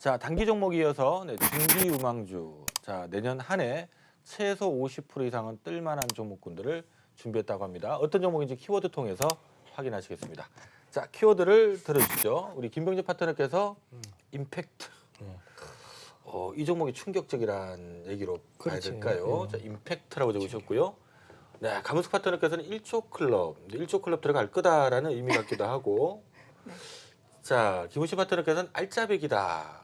자, 단기 종목 이어서 중기 유망주. 자, 내년 한 해 최소 50% 이상은 뜰만한 종목군들을 준비했다고 합니다. 어떤 종목인지 키워드 통해서 확인하시겠습니다. 자, 키워드를 들어주시죠. 우리 김병재 파트너께서 임팩트. 이 종목이 충격적이라는 얘기로 봐야 그렇지. 될까요? 자, 임팩트라고 적으셨고요. 네, 가문숙 파트너께서는 1조 클럽, 1조 클럽 들어갈 거다라는 의미 같기도 하고. 자, 김우신 파트너께서는 알짜배기다.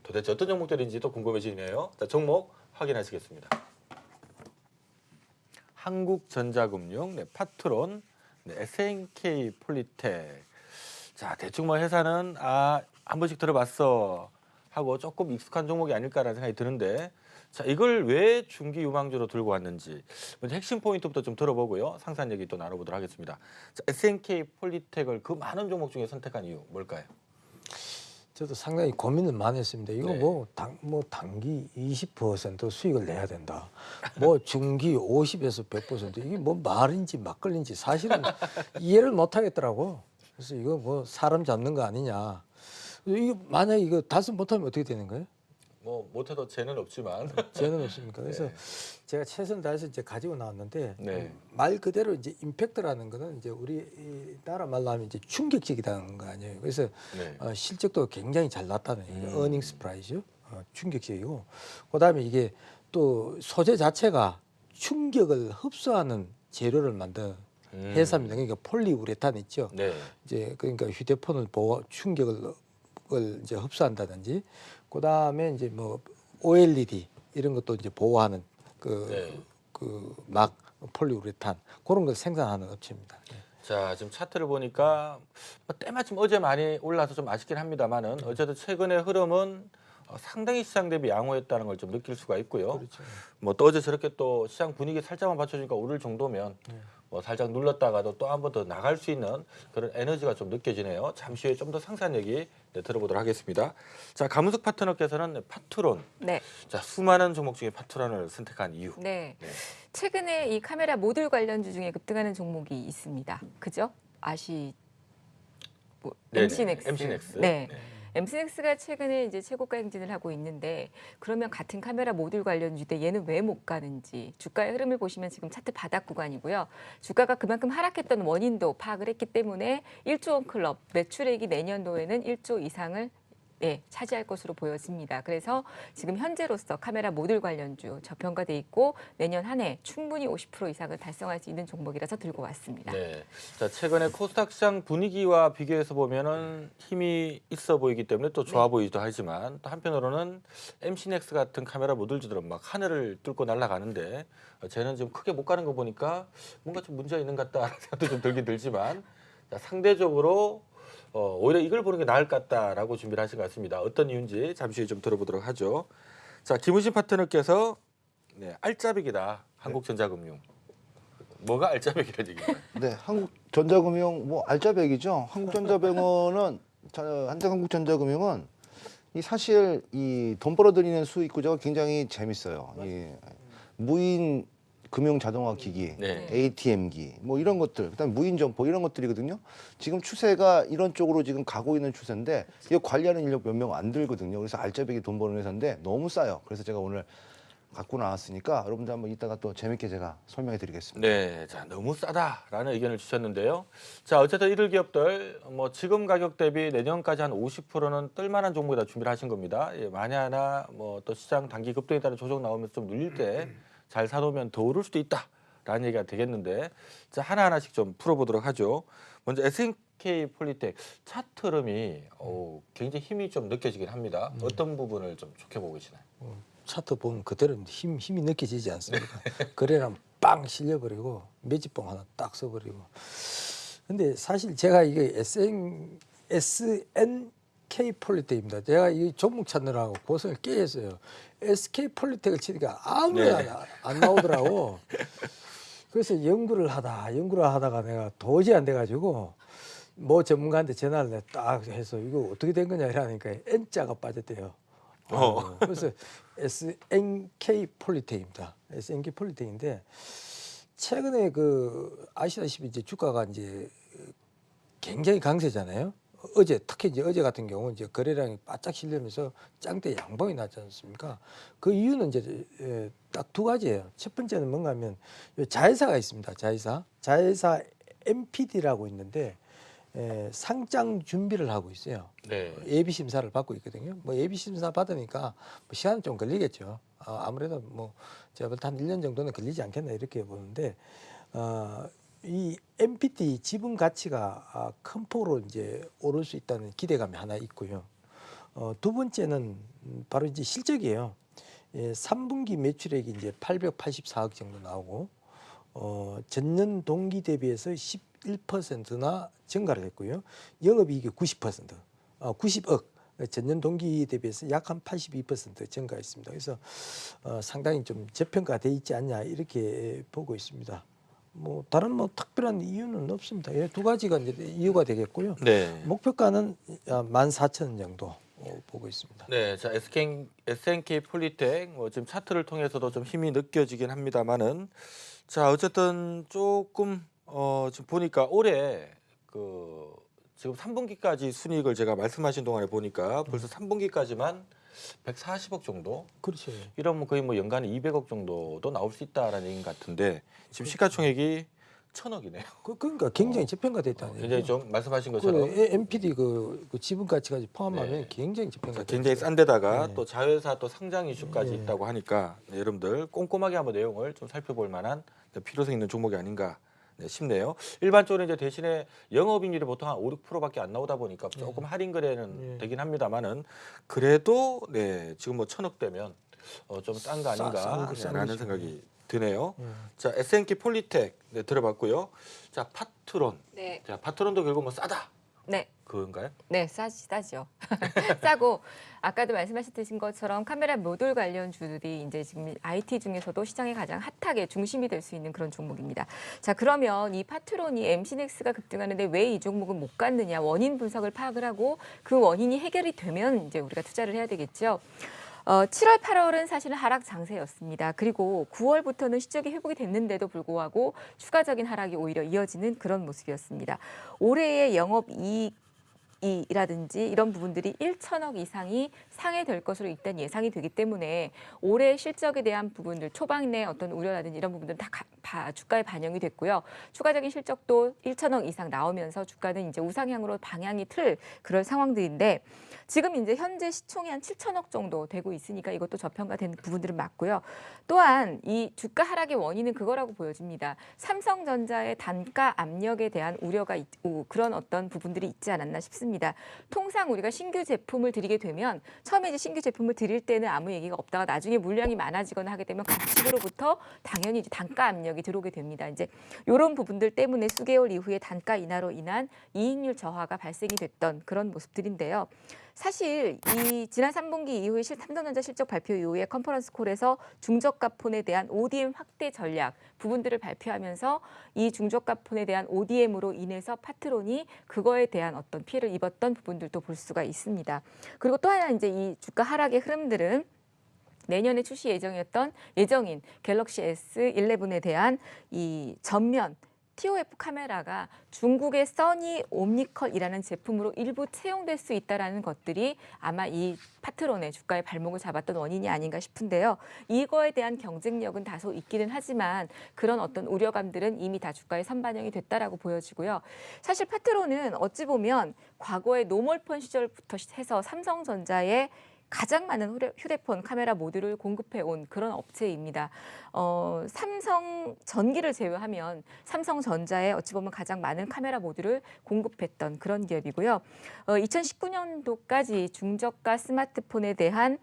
도대체 어떤 종목들인지도 궁금해지네요. 자, 종목 확인하시겠습니다. 한국전자금융, 파트론, SNK 폴리텍. 자, 대충 뭐 회사는 한 번씩 들어봤어 하고 조금 익숙한 종목이 아닐까라는 생각이 드는데, 자, 이걸 왜 중기 유망주로 들고 왔는지 먼저 핵심 포인트부터 좀 들어보고요. 상세한 얘기 또 나눠보도록 하겠습니다. 자, SNK 폴리텍을 그 많은 종목 중에 선택한 이유 뭘까요? 저도 상당히 고민을 많이 했습니다. 이거 네. 단기 20% 수익을 내야 된다. 뭐 중기 50에서 100% 이게 뭐 말인지 막걸리인지 사실은 이해를 못 하겠더라고. 그래서 이거 뭐 사람 잡는 거 아니냐. 이거 만약 이거 달성 못하면 어떻게 되는 거예요? 뭐 못해도 죄는 없지만. 죄는 없습니까? 그래서 네. 제가 최선 다해서 이제 가지고 나왔는데 네. 말 그대로 이제 임팩트라는 거는 이제 우리 이 나라 말로 하면 이제 충격적이다는 거 아니에요. 그래서 네. 실적도 굉장히 잘 났다는 얘기죠. 어닝스 프라이즈 충격적이고, 그다음에 이게 또 소재 자체가 충격을 흡수하는 재료를 만든 회사입니다. 그러니까 폴리우레탄 있죠. 네. 이제 그러니까 휴대폰을 보호 충격을 이제 흡수한다든지, 그다음에 이제 뭐 OLED 이런 것도 이제 보호하는 네. 막 폴리우레탄 그런 걸 생산하는 업체입니다. 자, 지금 차트를 보니까 뭐 때마침 어제 많이 올라서 좀 아쉽긴 합니다만은 어제도 최근의 흐름은 상당히 시장 대비 양호했다는 걸 좀 느낄 수가 있고요. 그렇죠. 뭐 또 어제 저렇게 또 시장 분위기 살짝만 받쳐주니까 오를 정도면 뭐 살짝 눌렀다가도 또 한 번 더 나갈 수 있는 그런 에너지가 좀 느껴지네요. 잠시 후에 좀 더 상세한 얘기 들어보도록 하겠습니다. 자, 가문숙 파트너께서는 파트론. 네. 자, 수많은 종목 중에 파트론을 선택한 이유. 네. 네. 최근에 이 카메라 모듈 관련주 중에 급등하는 종목이 있습니다. 그죠? 네네. MC넥스. MC넥스. 네. 네. MC넥스가 최근에 이제 최고가 행진을 하고 있는데, 그러면 같은 카메라 모듈 관련주인데 얘는 왜 못 가는지 주가의 흐름을 보시면 지금 차트 바닥 구간이고요. 주가가 그만큼 하락했던 원인도 파악을 했기 때문에 1조 원 클럽 매출액이 내년도에는 1조 이상을 차지할 것으로 보여집니다. 그래서 지금 현재로서 카메라 모듈 관련주 저평가돼 있고 내년 한 해 충분히 50% 이상을 달성할 수 있는 종목이라서 들고 왔습니다. 네. 자, 최근에 코스닥 시장 분위기와 비교해서 보면은 힘이 있어 보이기 때문에 또 좋아 보이기도 하지만, 또 한편으로는 MC넥스 같은 카메라 모듈주들은 막 하늘을 뚫고 날아가는데 쟤는 지금 크게 못 가는 거 보니까 뭔가 좀 문제가 있는 것 같다라는 생각도 좀 들긴 들지만, 자, 상대적으로 오히려 이걸 보는 게 나을 것 같다라고 준비를 하신 것 같습니다. 어떤 이유인지 잠시 후에 좀 들어보도록 하죠. 자, 김우신 파트너께서 알짜배기다. 한국전자금융. 뭐가 알짜배기라는 얘기인가요? 네, 한국전자금융 뭐 알짜배기죠. 한국전자병원은 한국전자금융은 이 사실 이 돈 벌어들이는 수익 구조가 굉장히 재밌어요. 이 무인 금융 자동화 기기, 네. ATM기 뭐 이런 것들, 그다음에 무인 점포 이런 것들이거든요. 지금 추세가 이런 쪽으로 지금 가고 있는 추세인데 이거 관리하는 인력 몇 명 안 들거든요. 그래서 알짜배기 돈 버는 회사인데 너무 싸요. 그래서 제가 오늘 갖고 나왔으니까 여러분들 한번 이따가 또 재밌게 제가 설명해 드리겠습니다. 네, 자, 너무 싸다라는 의견을 주셨는데요. 자, 어쨌든 이들 기업들 뭐 지금 가격 대비 내년까지 한 50%는 뜰만한 종목에다 준비를 하신 겁니다. 만에 하나 뭐 또 시장 단기 급등에 따른 조정 나오면서 좀 눌릴 때 잘 사놓으면 더 오를 수도 있다라는 얘기가 되겠는데, 자, 하나하나씩 좀 풀어보도록 하죠. 먼저 SNK 폴리텍 차트 흐름이 굉장히 힘이 좀 느껴지긴 합니다. 어떤 부분을 좀 좋게 보고 계시나요? 차트 보면 그대로 힘이 느껴지지 않습니까? 그래라 빵 실려버리고 매집봉 하나 딱 써버리고. 근데 사실 제가 이게 SNK 폴리텍입니다. 제가 이 종목 찾느라고 고생을 꽤 했어요. SK 폴리텍을 치니까 아무리 안 나오더라고. 그래서 연구를 하다가 내가 도저히 안 돼가지고 뭐 전문가한테 전화를 딱 해서 이거 어떻게 된 거냐 이러니까 N자가 빠졌대요. 그래서 SNK 폴리텍입니다. SNK 폴리텍인데 최근에 아시다시피 이제 주가가 이제 굉장히 강세잖아요. 어제 특히 이제 어제 같은 경우 이제 거래량이 바짝 실리면서 짱대 양봉이 났지 않습니까? 그 이유는 이제 딱 두 가지예요. 첫 번째는 뭔가 하면 요 자회사가 있습니다. 자회사 MPD라고 있는데 상장 준비를 하고 있어요. 네. 예비 심사를 받고 있거든요. 뭐 예비 심사 받으니까 뭐 시간은 좀 걸리겠죠. 아무래도 뭐 제가 볼 때 한 1년 정도는 걸리지 않겠나 이렇게 보는데 이 MPT 지분 가치가 큰 폭으로 이제 오를 수 있다는 기대감이 하나 있고요. 두 번째는 바로 이제 실적이에요. 3분기 매출액이 이제 884억 정도 나오고 전년 동기 대비해서 11%나 증가를 했고요. 영업이익이 90%, 90억. 전년 동기 대비해서 약 한 82% 증가했습니다. 그래서 상당히 좀 저평가돼 있지 않냐 이렇게 보고 있습니다. 뭐 다른 뭐 특별한 이유는 없습니다. 이 두 가지가 이제 이유가 되겠고요. 네. 목표가는 14,000원 정도 보고 있습니다. 네, 자 SNK 폴리텍 뭐 지금 차트를 통해서도 좀 힘이 느껴지긴 합니다만은 자 어쨌든 조금 지금 보니까 올해 그 지금 3분기까지 순이익을 제가 말씀하신 동안에 보니까 벌써 3분기까지만 140억 정도 그렇죠. 이러면 거의 뭐 연간에 200억 정도도 나올 수 있다라는 얘기 같은데 지금 시가총액이 1,000억이네요. 그러니까 굉장히 저평가돼 있다는 얘기죠. 굉장히 좀 말씀하신 것처럼 MPD 그 지분 가치까지 포함하면 네. 굉장히 저평가. 굉장히 싼 데다가 네. 또 자회사 또 상장 이슈까지 네. 있다고 하니까 네, 여러분들 꼼꼼하게 한번 내용을 좀 살펴볼 만한 필요성 있는 종목이 아닌가 싶네요. 일반적으로 이제 대신에 영업이익률이 보통 한 5, 6%밖에 안 나오다 보니까 조금 할인 거래는 되긴 합니다만은 그래도 네, 지금 뭐 1,000억대면 좀 싼 거 아닌가라는 생각이 드네요. 자, SNK 폴리텍 네, 들어봤고요. 자, 파트론. 네. 자, 파트론도 결국 뭐 싸다. 네. 그건가요? 네, 싸죠. 싸고 아까도 말씀하셨듯인 것처럼 카메라 모듈 관련 주들이 이제 지금 IT 중에서도 시장에 가장 핫하게 중심이 될 수 있는 그런 종목입니다. 자, 그러면 이 파트론이 MC넥스가 급등하는데 왜 이 종목은 못 갔느냐 원인 분석을 파악을 하고 그 원인이 해결이 되면 이제 우리가 투자를 해야 되겠죠. 7월, 8월은 사실은 하락 장세였습니다. 그리고 9월부터는 실적이 회복이 됐는데도 불구하고 추가적인 하락이 오히려 이어지는 그런 모습이었습니다. 올해의 영업이익 이라든지 이런 부분들이 1,000억 이상이 상회될 것으로 일단 예상이 되기 때문에 올해 실적에 대한 부분들 초반에 어떤 우려라든지 이런 부분들은 다 주가에 반영이 됐고요. 추가적인 실적도 1,000억 이상 나오면서 주가는 이제 우상향으로 방향이 틀 그런 상황들인데 지금 이제 현재 시총이 한 7,000억 정도 되고 있으니까 이것도 저평가된 부분들은 맞고요. 또한 이 주가 하락의 원인은 그거라고 보여집니다. 삼성전자의 단가 압력에 대한 우려가 있고 그런 어떤 부분들이 있지 않았나 싶습니다. 통상 우리가 신규 제품을 드리게 되면 처음에 이제 신규 제품을 드릴 때는 아무 얘기가 없다가 나중에 물량이 많아지거나 하게 되면 가축으로부터 당연히 이제 단가 압력이 들어오게 됩니다. 이제 이런 부분들 때문에 수개월 이후에 단가 인하로 인한 이익률 저하가 발생이 됐던 그런 모습들인데요. 사실 이 지난 3분기 이후에 삼성전자 실적 발표 이후에 컨퍼런스 콜에서 중저가폰에 대한 ODM 확대 전략 부분들을 발표하면서 이 중저가폰에 대한 ODM으로 인해서 파트론이 그거에 대한 어떤 피해를 입었던 부분들도 볼 수가 있습니다. 그리고 또 하나 이제 이 주가 하락의 흐름들은 내년에 출시 예정인 갤럭시 S11에 대한 이 전면 TOF 카메라가 중국의 써니 옴니컬이라는 제품으로 일부 채용될 수 있다라는 것들이 아마 이 파트론의 주가의 발목을 잡았던 원인이 아닌가 싶은데요. 이거에 대한 경쟁력은 다소 있기는 하지만 그런 어떤 우려감들은 이미 다 주가에 선반영이 됐다라고 보여지고요. 사실 파트론은 어찌 보면 과거의 노멀폰 시절부터 해서 삼성전자의 가장 많은 휴대폰 카메라 모듈을 공급해온 그런 업체입니다. 삼성전기를 제외하면 삼성전자에 어찌 보면 가장 많은 카메라 모듈을 공급했던 그런 기업이고요. 2019년도까지 중저가 스마트폰에 대한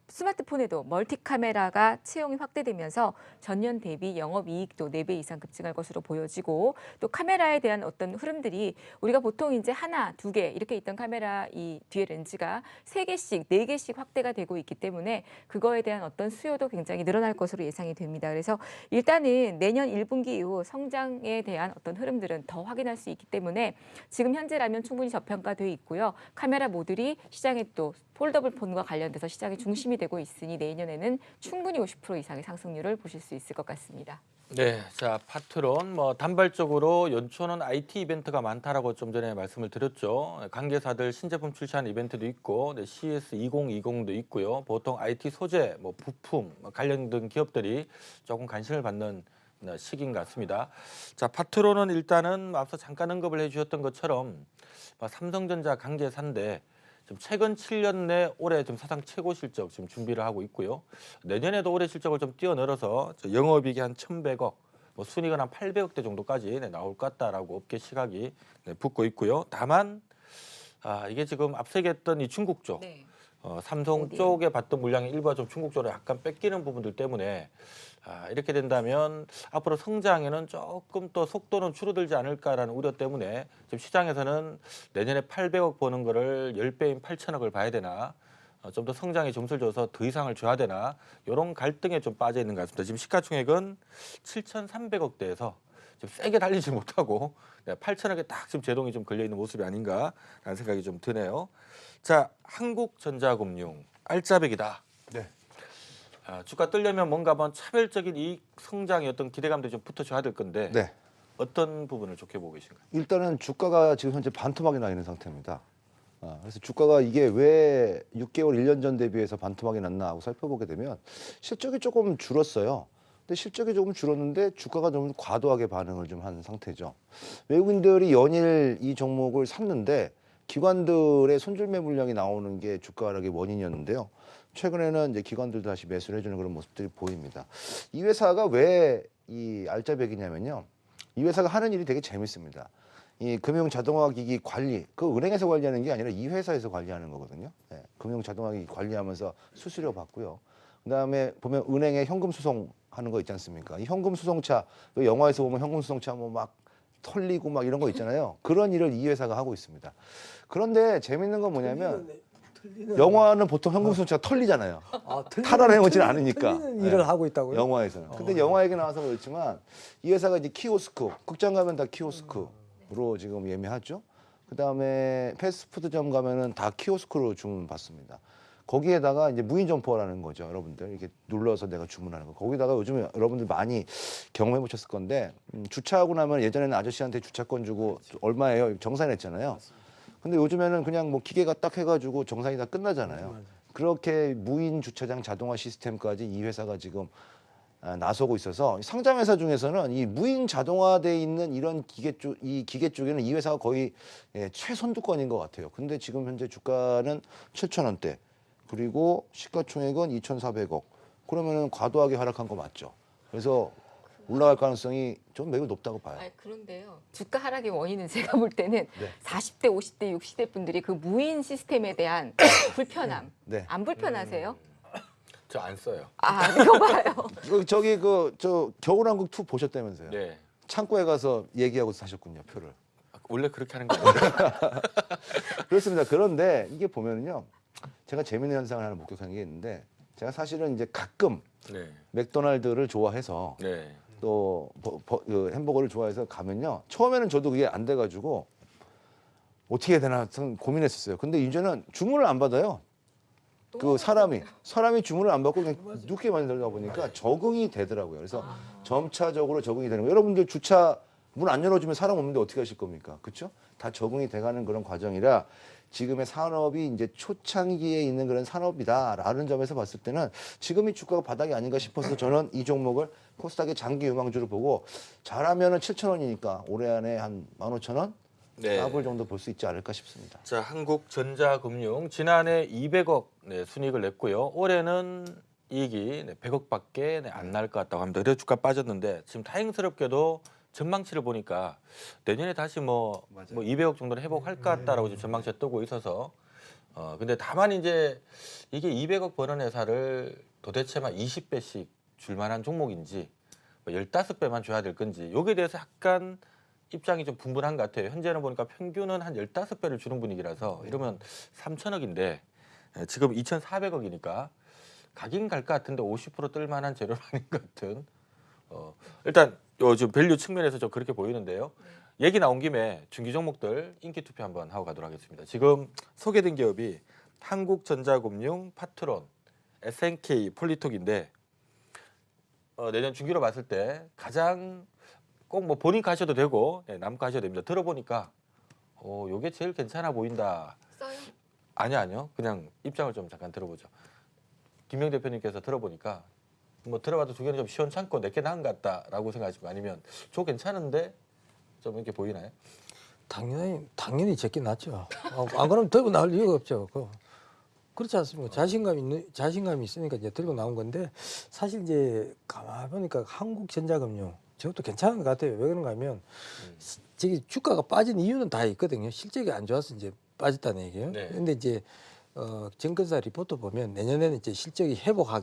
스마트폰에도 멀티 카메라가 채용이 확대되면서 전년 대비 영업이익도 4배 이상 급증할 것으로 보여지고 또 카메라에 대한 어떤 흐름들이 우리가 보통 이제 하나, 2개 이렇게 있던 카메라 이 뒤에 렌즈가 3개씩, 4개씩 확대가 되고 있기 때문에 그거에 대한 어떤 수요도 굉장히 늘어날 것으로 예상이 됩니다. 그래서 일단은 내년 1분기 이후 성장에 대한 어떤 흐름들은 더 확인할 수 있기 때문에 지금 현재라면 충분히 저평가되어 있고요. 카메라 모듈이 시장에 또 폴더블 폰과 관련돼서 시장의 중심이 되고 있으니 내년에는 충분히 50% 이상의 상승률을 보실 수 있을 것 같습니다. 네, 자 파트론 뭐 단발적으로 연초는 IT 이벤트가 많다라고 좀 전에 말씀을 드렸죠. 관계사들 신제품 출시하는 이벤트도 있고, 네, CS 2020도 있고요. 보통 IT 소재, 뭐 부품 관련된 기업들이 조금 관심을 받는 시기인 것 같습니다. 자 파트론은 일단은 앞서 잠깐 언급을 해주셨던 것처럼 삼성전자 관계사인데 지금 최근 7년 내 올해 좀 사상 최고 실적 지금 준비를 하고 있고요. 내년에도 올해 실적을 좀 뛰어넘어서 영업이익이 한 1,100억, 뭐 순이익은 한 800억대 정도까지 나올 것 같다라고 업계 시각이 붙고 있고요. 다만 이게 지금 앞서 얘기했던 이 중국 쪽, 네. 삼성 어디요? 쪽에 받던 물량이 일부가 좀 중국 쪽으로 약간 뺏기는 부분들 때문에 이렇게 된다면 앞으로 성장에는 조금 더 속도는 줄어들지 않을까라는 우려 때문에 지금 시장에서는 내년에 800억 버는 거를 10배인 8천억을 봐야 되나, 좀 더 성장에 점수를 줘서 더 이상을 줘야 되나, 이런 갈등에 좀 빠져 있는 것 같습니다. 지금 시가총액은 7,300억대에서 좀 세게 달리지 못하고 8천억에 딱 지금 제동이 좀 걸려 있는 모습이 아닌가라는 생각이 좀 드네요. 자, 한국전자금융 알짜배기다. 네. 주가 뜨려면 뭔가 한번 차별적인 이익 성장의 어떤 기대감도 좀 붙어줘야 될 건데 네. 어떤 부분을 좋게 보고 계신가요? 일단은 주가가 지금 현재 반토막이 나 있는 상태입니다. 그래서 주가가 이게 왜 6개월, 1년 전 대비해서 반토막이 났나 하고 살펴보게 되면 실적이 조금 줄었어요. 근데 실적이 조금 줄었는데 주가가 좀 과도하게 반응을 좀 한 상태죠. 외국인들이 연일 이 종목을 샀는데 기관들의 손절매 물량이 나오는 게 주가 하락의 원인이었는데요. 최근에는 이제 기관들도 다시 매수를 해주는 그런 모습들이 보입니다. 이 회사가 왜 이 알짜배기냐면요. 이 회사가 하는 일이 되게 재밌습니다. 이 금융 자동화 기기 관리, 그 은행에서 관리하는 게 아니라 이 회사에서 관리하는 거거든요. 네, 금융 자동화 기기 관리하면서 수수료 받고요. 그다음에 보면 은행에 현금 수송하는 거 있지 않습니까? 이 현금 수송차, 그 영화에서 보면 현금 수송차 뭐 막 털리고 막 이런 거 있잖아요. 그런 일을 이 회사가 하고 있습니다. 그런데 재밌는 건 뭐냐면 영화는 보통 현금 수송차가 털리잖아요. 탈환해오진 않으니까. 틀리는 일을 네. 하고 있다고요? 영화에서는. 근데 영화 얘기 나와서 그렇지만 이 회사가 이제 키오스크, 극장 가면 다 키오스크로 지금 예매하죠. 그다음에 패스트푸드점 가면은 다 키오스크로 주문 받습니다. 거기에다가 이제 무인 점포라는 거죠, 여러분들. 이렇게 눌러서 내가 주문하는 거. 거기다가 요즘에 여러분들 많이 경험해 보셨을 건데 주차하고 나면 예전에는 아저씨한테 주차권 주고 얼마예요? 정산했잖아요. 근데 요즘에는 그냥 뭐 기계가 딱 해가지고 정산이 다 끝나잖아요. 그렇게 무인 주차장 자동화 시스템까지 이 회사가 지금 나서고 있어서 상장 회사 중에서는 이 무인 자동화돼 있는 이런 이 기계 쪽에는 이 회사가 거의 최선두권인 것 같아요. 근데 지금 현재 주가는 7,000원대 그리고 시가총액은 2,400억. 그러면은 과도하게 하락한 거 맞죠? 그래서 올라갈 가능성이 좀 매우 높다고 봐요. 그런데요. 주가 하락의 원인은 제가 볼 때는 네. 40대, 50대, 60대 분들이 그 무인 시스템에 대한 불편함. 네. 안 불편하세요? 저 안 써요. 이거 봐요. 저기 저 겨울왕국 2 보셨다면서요? 네. 창고에 가서 얘기하고 사셨군요, 표를. 원래 그렇게 하는 거예요. 그렇습니다. 그런데 이게 보면은요, 제가 재밌는 현상을 하나 목격한 게 있는데, 제가 사실은 이제 가끔 네. 맥도날드를 좋아해서 네. 또 그 햄버거를 좋아해서 가면요, 처음에는 저도 그게 안 돼가지고 어떻게 해야 되나 고민했었어요. 근데 이제는 주문을 안 받아요. 그 사람이 주문을 안 받고 그냥 늦게 만들다 보니까 적응이 되더라고요. 그래서 점차적으로 적응이 되는 거예요. 여러분들 주차 문 안 열어주면 사람 없는데 어떻게 하실 겁니까? 그렇죠? 다 적응이 돼가는 그런 과정이라 지금의 산업이 이제 초창기에 있는 그런 산업이다라는 점에서 봤을 때는 지금이 주가가 바닥이 아닌가 싶어서 저는 이 종목을 코스닥의 장기 유망주로 보고 잘하면은 7,000원이니까 올해 안에 한 15,000원 네. 까볼 정도 볼 수 있지 않을까 싶습니다. 자, 한국전자금융 지난해 200억 순이익을 냈고요. 올해는 이익이 100억밖에 안 날 것 같다고 합니다. 그래서 주가 빠졌는데 지금 다행스럽게도 전망치를 보니까 내년에 다시 뭐 200억 정도는 회복할 것 같다라고 지금 전망치가 뜨고 있어서 근데 다만 이제 이게 200억 버는 회사를 도대체만 20배씩 줄 만한 종목인지 15배만 줘야 될 건지 여기에 대해서 약간 입장이 좀 분분한 것 같아요. 현재는 보니까 평균은 한 15배를 주는 분위기라서 이러면 3천억인데 지금 2,400억이니까 가긴 갈 것 같은데 50% 뜰만한 재료는 아닌 것 같은 일단 요즘 밸류 측면에서 좀 그렇게 보이는데요. 얘기 나온 김에 중기 종목들 인기 투표 한번 하고 가도록 하겠습니다. 지금 소개된 기업이 한국전자금융, 파트론, SNK, 폴리톡인데 내년 중기로 봤을 때 가장 꼭 뭐 본인 가셔도 되고 남 가셔도 됩니다. 들어보니까 요게 제일 괜찮아 보인다. 써요? 아니요. 그냥 입장을 좀 잠깐 들어보죠. 김영 대표님께서 들어보니까 뭐 들어봐도 두 개는 좀 시원찮고 내게 나은 것 같다라고 생각하시고 아니면 저 괜찮은데 좀 이렇게 보이나요? 당연히 제게 낫죠. 안 그러면 들고 나올 이유가 없죠. 그렇지 않습니까? 자신감이 있으니까 이제 들고 나온 건데 사실 이제 가만 보니까 한국전자금융 저것도 괜찮은 것 같아요. 왜 그런가 하면 저기 주가가 빠진 이유는 다 있거든요. 실적이 안 좋아서 이제 빠졌다는 얘기예요. 네. 근데 이제 증권사 리포트 보면 내년에는 이제 실적이 회복할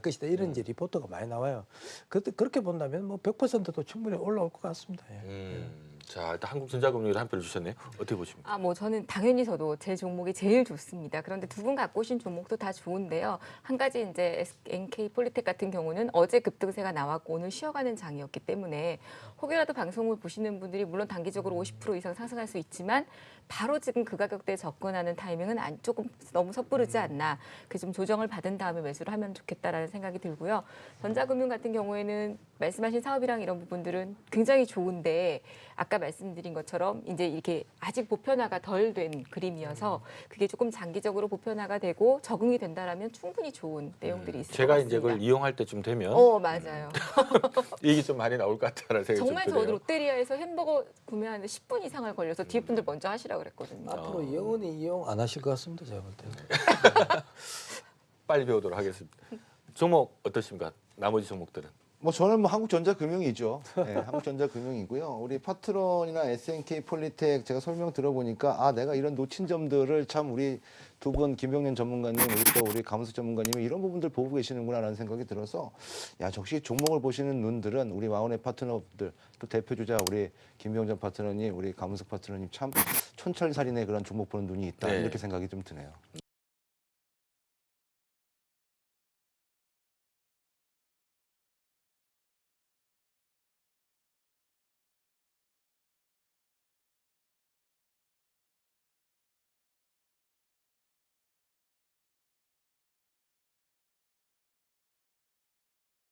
것이다 이런 이제 리포트가 많이 나와요. 그렇게 본다면 뭐 100%도 충분히 올라올 것 같습니다. 예. 자, 일단 한국전자금융에도 한 표를 주셨네요. 어떻게 보십니까? 뭐 저는 당연히 저도 제 종목이 제일 좋습니다. 그런데 두 분 갖고 오신 종목도 다 좋은데요. 한 가지 이제 NK폴리텍 같은 경우는 어제 급등세가 나왔고 오늘 쉬어가는 장이었기 때문에 혹여라도 방송을 보시는 분들이 물론 단기적으로 50% 이상 상승할 수 있지만 바로 지금 그 가격대에 접근하는 타이밍은 조금 너무 섣부르지 않나. 그 좀 조정을 받은 다음에 매수를 하면 좋겠다라는 생각이 들고요. 전자금융 같은 경우에는 말씀하신 사업이랑 이런 부분들은 굉장히 좋은데 아까 말씀드린 것처럼 이제 이렇게 아직 보편화가 덜 된 그림이어서 그게 조금 장기적으로 보편화가 되고 적응이 된다라면 충분히 좋은 내용들이 있을 것 제가 같습니다. 이제 그걸 이용할 때쯤 되면 맞아요. 이익이 좀 많이 나올 것 같다는 생각이 정말 좀 저 드네요. 롯데리아에서 햄버거 구매하는데 10분 이상을 걸려서 뒤에 분들 먼저 하시라고 그랬거든요. 앞으로 영원히 이용 안 하실 것 같습니다. 제가 볼 때는. 빨리 배우도록 하겠습니다. 종목 어떠십니까? 나머지 종목들은? 뭐 저는 뭐 한국전자금융이죠. 네, 한국전자금융이고요. 우리 파트론이나 SNK폴리텍 제가 설명 들어보니까 내가 이런 놓친 점들을 참 우리 두 분 김병년 전문가님 우리 강은석 전문가님이 이런 부분들 보고 계시는구나라는 생각이 들어서 역시 종목을 보시는 눈들은 우리 마원의 파트너들 또 대표 주자 우리 김병전 파트너님 우리 강은석 파트너님 참 촌철살인의 그런 종목 보는 눈이 있다 네. 이렇게 생각이 좀 드네요.